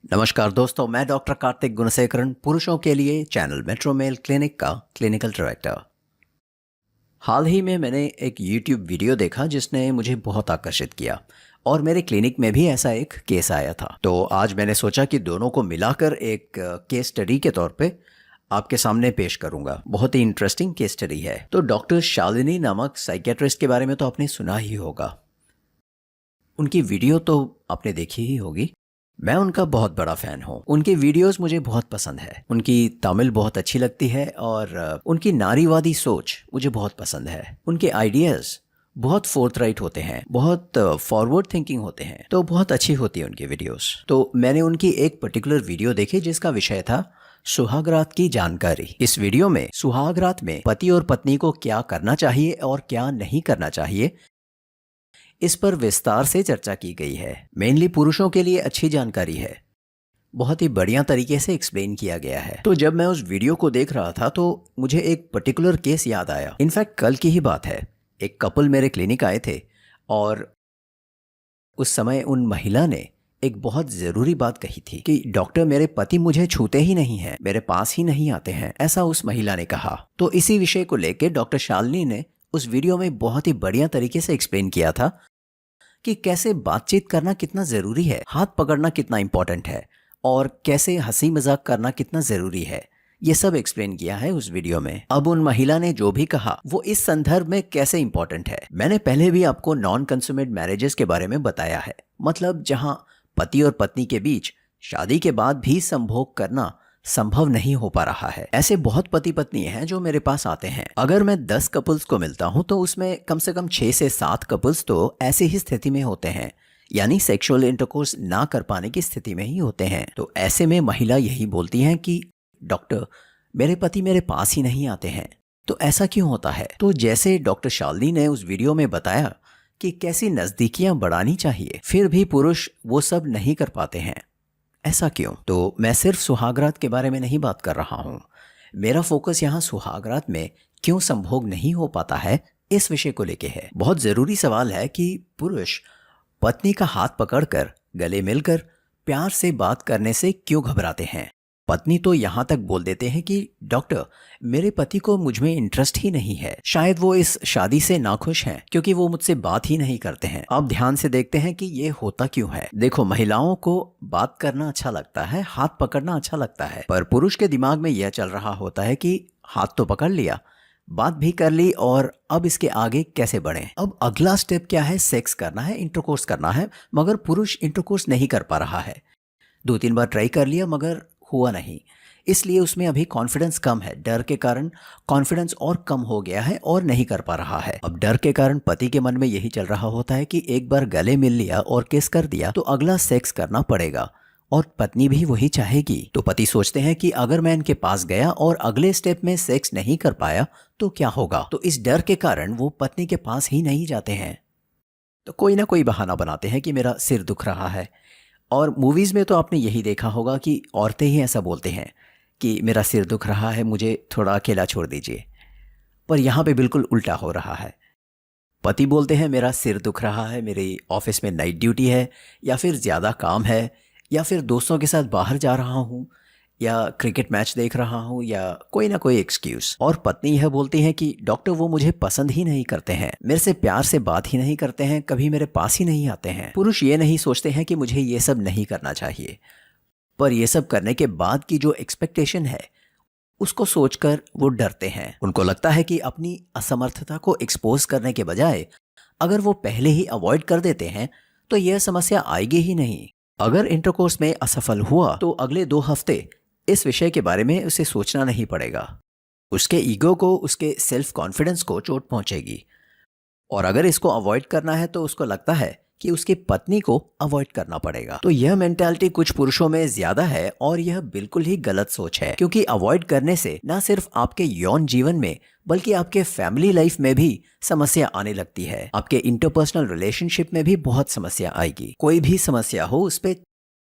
नमस्कार दोस्तों, मैं डॉक्टर कार्तिक गुणसेकरन, पुरुषों के लिए चैनल मेट्रो मेल क्लिनिक का क्लिनिकल डायरेक्टर। हाल ही में मैंने एक YouTube वीडियो देखा जिसने मुझे बहुत आकर्षित किया और मेरे क्लिनिक में भी ऐसा एक केस आया था। तो आज मैंने सोचा कि दोनों को मिलाकर एक केस स्टडी के तौर पे आपके सामने पेश करूंगा। बहुत ही इंटरेस्टिंग केस स्टडी है। तो डॉक्टर शालिनी नामक साइकेट्रिस्ट के बारे में तो आपने सुना ही होगा, उनकी वीडियो तो आपने देखी ही होगी। मैं उनका बहुत बड़ा फ़ैन हूँ। उनके वीडियोस मुझे बहुत पसंद है। उनकी तमिल बहुत अच्छी लगती है और उनकी नारीवादी सोच मुझे बहुत पसंद है। उनके आइडियाज़ बहुत फोर्थराइट होते हैं, बहुत फॉरवर्ड थिंकिंग होते हैं, तो बहुत अच्छी होती है उनकी वीडियोस। तो मैंने उनकी एक पर्टिकुलर वीडियो देखी जिसका विषय था सुहागरात की जानकारी। इस वीडियो में सुहागरात में पति और पत्नी को क्या करना चाहिए और क्या नहीं करना चाहिए, इस पर विस्तार से चर्चा की गई है। मेनली पुरुषों के लिए अच्छी जानकारी है, बहुत ही बढ़िया तरीके से एक्सप्लेन किया गया है। तो जब मैं उस वीडियो को देख रहा था तो मुझे एक पर्टिकुलर केस याद आया। इनफैक्ट कल की ही बात है। एक कपल मेरे क्लिनिक आए थे और उस समय उन महिला ने एक बहुत ज़रूरी बात कही थी कि डॉक्टर, मेरे पति मुझे छूते ही नहीं हैं, मेरे पास ही नहीं आते हैं, ऐसा उस महिला ने कहा। तो इसी विषय को लेकर डॉक्टर शालिनी ने उस वीडियो में बहुत ही बढ़िया तरीके से एक्सप्लेन किया था कि कैसे बातचीत करना कितना ज़रूरी है, हाथ पकड़ना कितना इंपॉर्टेंट है और कैसे हंसी मजाक करना कितना ज़रूरी है। ये सब एक्सप्लेन किया है उस वीडियो में। अब उन महिला ने जो भी कहा वो इस संदर्भ में कैसे इंपॉर्टेंट है। मैंने पहले भी आपको नॉन कंसुमेट मैरिजेस के बारे में बताया है, मतलब जहां पति और पत्नी के बीच शादी के बाद भी संभोग करना संभव नहीं हो पा रहा है। ऐसे बहुत पति पत्नी हैं जो मेरे पास आते हैं। अगर मैं 10 कपल्स को मिलता हूं तो उसमें कम से कम 6 से 7 कपल्स तो ऐसे ही स्थिति में होते हैं, यानी सेक्सुअल इंटरकोर्स ना कर पाने की स्थिति में ही होते हैं। तो ऐसे में महिला यही बोलती हैं कि डॉक्टर, मेरे पति मेरे पास ही नहीं आते हैं। तो ऐसा क्यों होता है? तो जैसे डॉक्टर शालिनी ने उस वीडियो में बताया कि कैसी नज़दीकियां बढ़ानी चाहिए, फिर भी पुरुष वो सब नहीं कर पाते हैं। ऐसा क्यों? तो मैं सिर्फ सुहागरात के बारे में नहीं बात कर रहा हूँ। मेरा फोकस यहाँ सुहागरात में क्यों संभोग नहीं हो पाता है, इस विषय को लेके है। बहुत ज़रूरी सवाल है कि पुरुष पत्नी का हाथ पकड़कर, गले मिलकर प्यार से बात करने से क्यों घबराते हैं। पत्नी तो यहाँ तक बोल देते हैं कि डॉक्टर, मेरे पति को मुझ में इंटरेस्ट ही नहीं है, शायद वो इस शादी से नाखुश हैं क्योंकि वो मुझसे बात ही नहीं करते हैं। अब ध्यान से देखते हैं कि ये होता क्यों है। देखो, महिलाओं को बात करना अच्छा लगता है, हाथ पकड़ना अच्छा लगता है, पर पुरुष के दिमाग में यह चल रहा होता है कि हाथ तो पकड़ लिया, बात भी कर ली, और अब इसके आगे कैसे बढ़ें। अब अगला स्टेप क्या है? सेक्स करना है, इंटरकोर्स करना है, मगर पुरुष इंटरकोर्स नहीं कर पा रहा है। 2-3 बार ट्राई कर लिया मगर हुआ नहीं, इसलिए उसमें अभी कॉन्फिडेंस कम है। डर के कारण कॉन्फिडेंस और कम हो गया है और नहीं कर पा रहा है। अब डर के कारण पति के मन में यही चल रहा होता है कि एक बार गले मिल लिया और किस कर दिया तो अगला सेक्स करना पड़ेगा, और पत्नी भी वही चाहेगी। तो पति सोचते हैं कि अगर मैं इनके पास गया और अगले स्टेप में सेक्स नहीं कर पाया तो क्या होगा। तो इस डर के कारण वो पत्नी के पास ही नहीं जाते हैं। तो कोई ना कोई बहाना बनाते हैं कि मेरा सिर दुख रहा है। और मूवीज़ में तो आपने यही देखा होगा कि औरतें ही ऐसा बोलते हैं कि मेरा सिर दुख रहा है, मुझे थोड़ा अकेला छोड़ दीजिए। पर यहाँ पे बिल्कुल उल्टा हो रहा है। पति बोलते हैं मेरा सिर दुख रहा है, मेरी ऑफिस में नाइट ड्यूटी है, या फिर ज़्यादा काम है, या फिर दोस्तों के साथ बाहर जा रहा हूँ, या क्रिकेट मैच देख रहा हूँ, या कोई ना कोई एक्सक्यूज़। और पत्नी यह बोलती है कि डॉक्टर, वो मुझे पसंद ही नहीं करते हैं, मेरे से प्यार से बात ही नहीं करते हैं, कभी मेरे पास ही नहीं आते हैं। पुरुष ये नहीं सोचते हैं कि मुझे ये सब नहीं करना चाहिए, पर ये सब करने के बाद की जो एक्सपेक्टेशन है उसको सोचकर वो डरते हैं। उनको लगता है कि अपनी असमर्थता को एक्सपोज करने के बजाय अगर वो पहले ही अवॉइड कर देते हैं तो यह समस्या आएगी ही नहीं। अगर इंटरकोर्स में असफल हुआ तो अगले 2 हफ्ते इस विषय के बारे में उसे सोचना नहीं पड़ेगा। उसके ईगो को, उसके सेल्फ कॉन्फिडेंस को चोट पहुंचेगी। और अगर इसको अवॉइड करना है तो उसको लगता है कि उसकी पत्नी को अवॉइड करना पड़ेगा। तो यह मेंटालिटी कुछ पुरुषों में ज्यादा है और यह बिल्कुल ही गलत सोच है, क्योंकि अवॉइड करने से न सिर्फ आपके यौन जीवन में बल्कि आपके फैमिली लाइफ में भी समस्या आने लगती है। आपके इंटरपर्सनल रिलेशनशिप में भी बहुत समस्या आएगी। कोई भी समस्या हो उस पर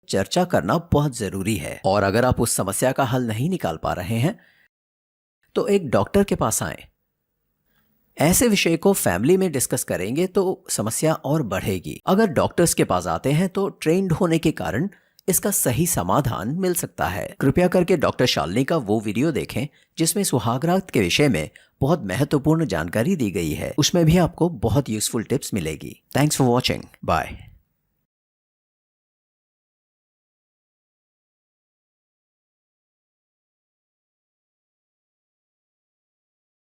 चर्चा करना बहुत जरूरी है, और अगर आप उस समस्या का हल नहीं निकाल पा रहे हैं तो एक डॉक्टर के पास आएं। ऐसे विषय को फैमिली में डिस्कस करेंगे तो समस्या और बढ़ेगी। अगर डॉक्टर्स के पास आते हैं तो ट्रेन्ड होने के कारण इसका सही समाधान मिल सकता है। कृपया करके डॉक्टर शालिनी का वो वीडियो देखें जिसमें सुहागरात के विषय में बहुत महत्वपूर्ण जानकारी दी गई है। उसमें भी आपको बहुत यूजफुल टिप्स मिलेगी। Thanks for watching. बाय।